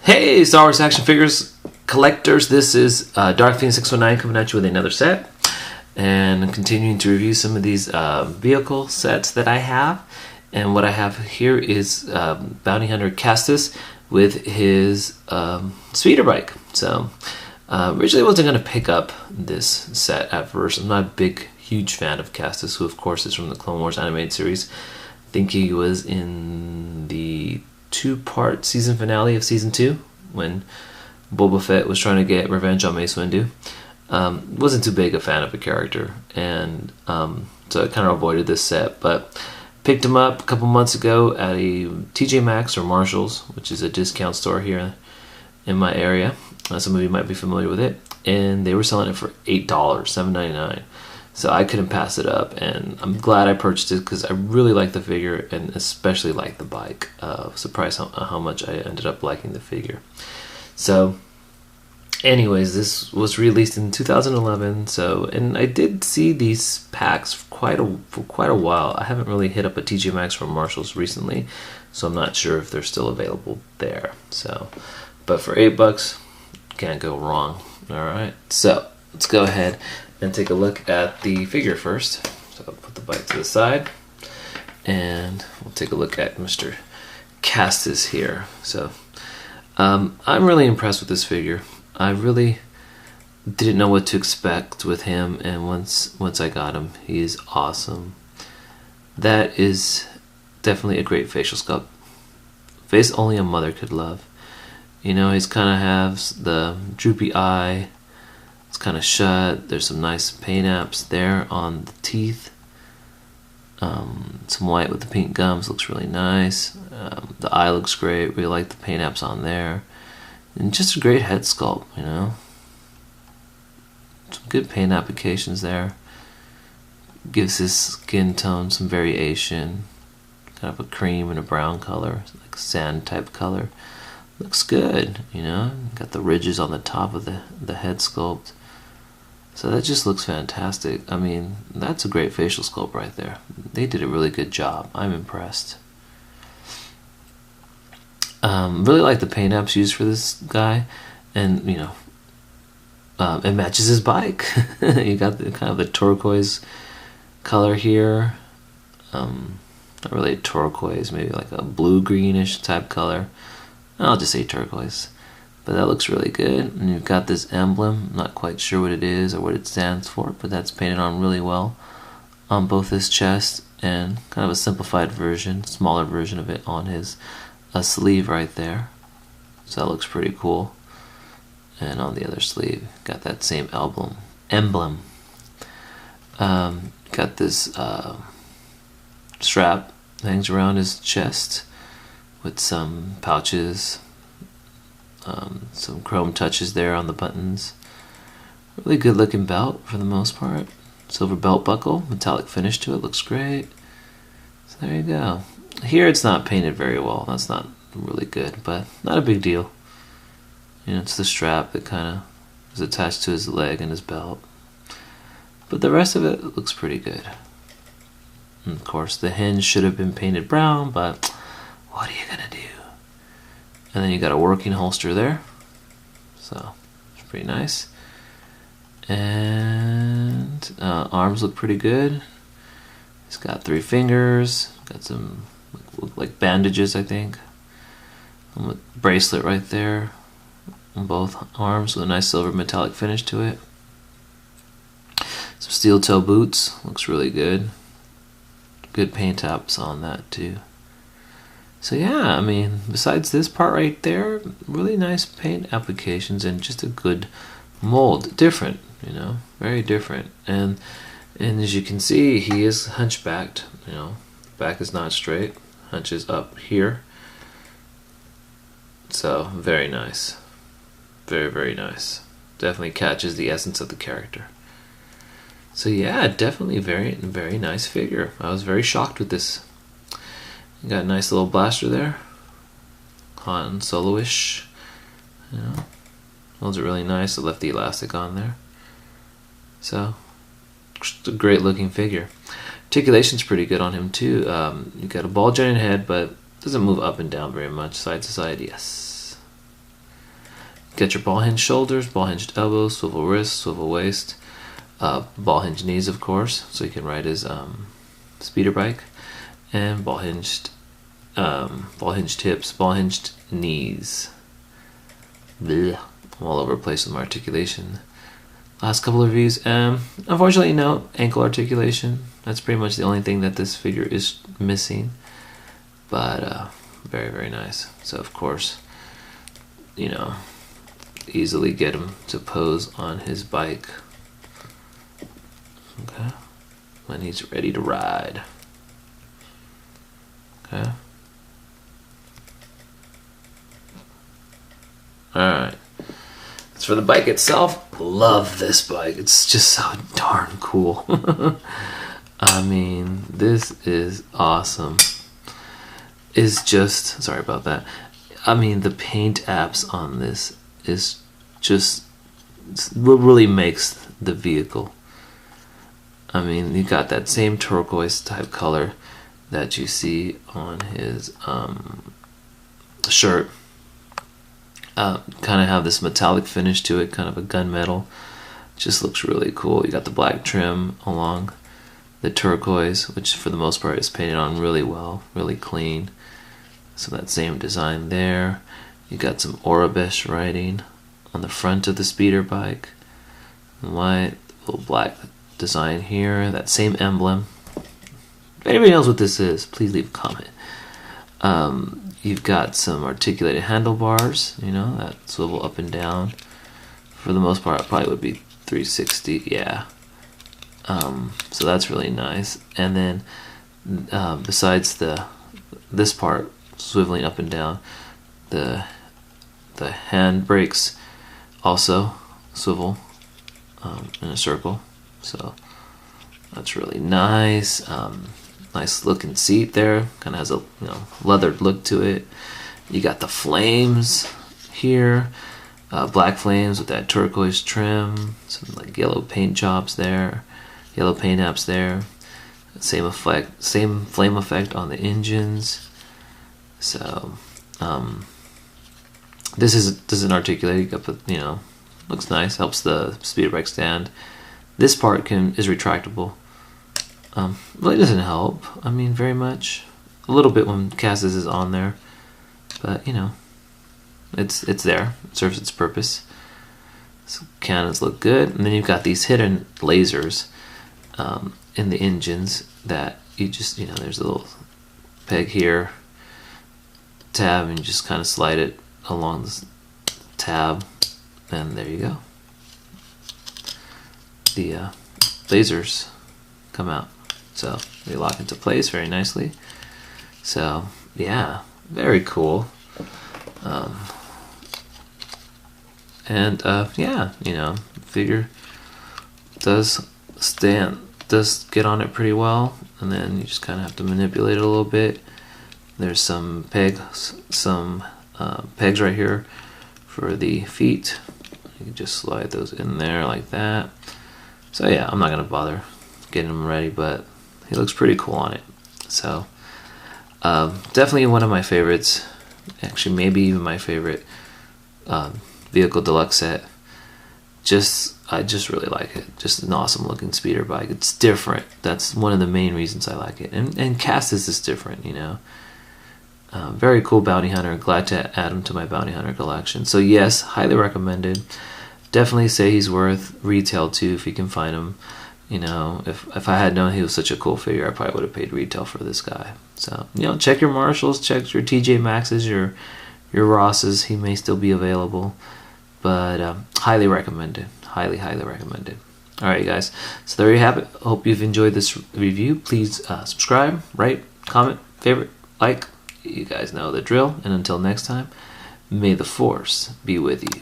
Hey, Star Wars action figures collectors. This is Dark Phoenix 619 coming at you with another set, and I'm continuing to review some of these vehicle sets that I have. And what I have here is Bounty Hunter Castas with his speeder bike. So originally I wasn't going to pick up this set at first. I'm not a big, huge fan of Castas, who of course is from the Clone Wars animated series. I think he was in the two-part season finale of season 2 when Boba Fett was trying to get revenge on Mace Windu. Wasn't too big a fan of a character, and so I kind of avoided this set, but picked him up a couple months ago at a TJ Maxx or Marshall's, which is a discount store here in my area. Some of you might be familiar with it, and they were selling it for $8, $7.99. So I couldn't pass it up, and I'm glad I purchased it because I really like the figure and especially like the bike. Surprised how much I ended up liking the figure. So anyways, this was released in 2011, and I did see these packs for quite a while. I haven't really hit up a TJ Maxx from Marshall's recently, so I'm not sure if they're still available there. So, but for $8, can't go wrong. All right, so let's go ahead and take a look at the figure first. So I'll put the bike to the side, and we'll take a look at Mr. Castas here. So I'm really impressed with this figure. I really didn't know what to expect with him, and once I got him, he is awesome. That is definitely a great facial sculpt. Face only a mother could love. You know, he's kind of has the droopy eye. It's kind of shut. There's some nice paint apps there on the teeth. Some white with the pink gums looks really nice. The eye looks great. Really like the paint apps on there. And just a great head sculpt, you know. Some good paint applications there. Gives his skin tone some variation. Kind of a cream and a brown color, like sand type color. Looks good, you know. Got the ridges on the top of the head sculpt. So that just looks fantastic. I mean, that's a great facial sculpt right there. They did a really good job. I'm impressed. Really like the paint apps used for this guy, and you know, it matches his bike. You got the kind of the turquoise color here. Not really a turquoise, maybe like a blue greenish type color. I'll just say turquoise. But that looks really good. And you've got this emblem. Not quite sure what it is or what it stands for, but that's painted on really well on both his chest, and kind of a simplified version, smaller version of it on his sleeve right there. So that looks pretty cool. And on the other sleeve, got that same emblem. Got this strap that hangs around his chest with some pouches. Some chrome touches there on the buttons. Really good looking belt for the most part. Silver belt buckle, metallic finish to it, looks great. So there you go. Here it's not painted very well. That's not really good, but not a big deal. You know, it's the strap that kind of is attached to his leg and his belt. But the rest of it looks pretty good. And of course, the hinge should have been painted brown, but what are you gonna do? And then you got a working holster there, so it's pretty nice. And arms look pretty good. He's got 3 fingers, got some look like bandages, I think. And a bracelet right there on both arms with a nice silver metallic finish to it. Some steel toe boots, looks really good. Good paint apps on that too. So yeah, I mean, besides this part right there, really nice paint applications and just a good mold. Different, you know, very different. And as you can see, he is hunchbacked, you know. Back is not straight, hunches up here. So very nice. Very, very nice. Definitely catches the essence of the character. So yeah, definitely very, very nice figure. I was very shocked with this. You got a nice little blaster there. Han Solo-ish. You know, those are really nice. I left the elastic on there. So, just a great looking figure. Articulation's pretty good on him too. You got a ball jointed head, but doesn't move up and down very much. Side to side, yes. Get your ball hinge shoulders, ball hinged elbows, swivel wrists, swivel waist, ball hinge knees, of course, so you can ride his speeder bike, and ball hinged hips, ball hinged knees. Blech. I'm all over the place with my articulation. Last couple of reviews, unfortunately, no ankle articulation. That's pretty much the only thing that this figure is missing. But very, very nice. So of course, you know, easily get him to pose on his bike. Okay, when he's ready to ride. Okay. Alright. As for the bike itself, love this bike. It's just so darn cool. I mean, this is awesome. It's just, sorry about that. I mean, the paint apps on this is just what really makes the vehicle. I mean, you got that same turquoise type color that you see on his shirt. Kind of have this metallic finish to it, kind of a gunmetal. Just looks really cool. You got the black trim along the turquoise, which for the most part is painted on really well, really clean. So that same design there. You got some Orabesh writing on the front of the speeder bike. White, little black design here. That same emblem. If anybody knows what this is, please leave a comment. You've got some articulated handlebars, you know, that swivel up and down. For the most part, it probably would be 360, yeah. So that's really nice. And then besides this part swiveling up and down, the hand brakes also swivel in a circle. So that's really nice. Nice looking seat there. Kind of has a leathered look to it. You got the flames here, black flames with that turquoise trim. Some like yellow paint jobs there, yellow paint apps there. Same effect, same flame effect on the engines. So this isn't articulated, but looks nice. Helps the speeder bike stand. This part is retractable. Really doesn't help. I mean, very much. A little bit when Castas is on there, but it's there. It serves its purpose. So cannons look good, and then you've got these hidden lasers in the engines that you just there's a little peg here, tab, and you just kind of slide it along this tab, and there you go. The lasers come out. So they lock into place very nicely. So yeah, very cool. Yeah, figure does get on it pretty well, and then you just kind of have to manipulate it a little bit. There's some pegs right here for the feet. You can just slide those in there like that. So yeah, I'm not gonna bother getting him ready, but he looks pretty cool on it. So definitely one of my favorites. Actually, maybe even my favorite vehicle deluxe set. I just really like it. Just an awesome looking speeder bike. It's different. That's one of the main reasons I like it. And Castas is different, very cool bounty hunter. Glad to add him to my bounty hunter collection. So yes, highly recommended. Definitely say he's worth retail too if you can find him. If I had known he was such a cool figure, I probably would have paid retail for this guy. So check your Marshalls, check your TJ Maxx's, your Rosses. He may still be available, but highly recommended. Highly recommended. All right, guys. So there you have it. Hope you've enjoyed this review. Please subscribe, rate, comment, favorite, like. You guys know the drill. And until next time, may the Force be with you.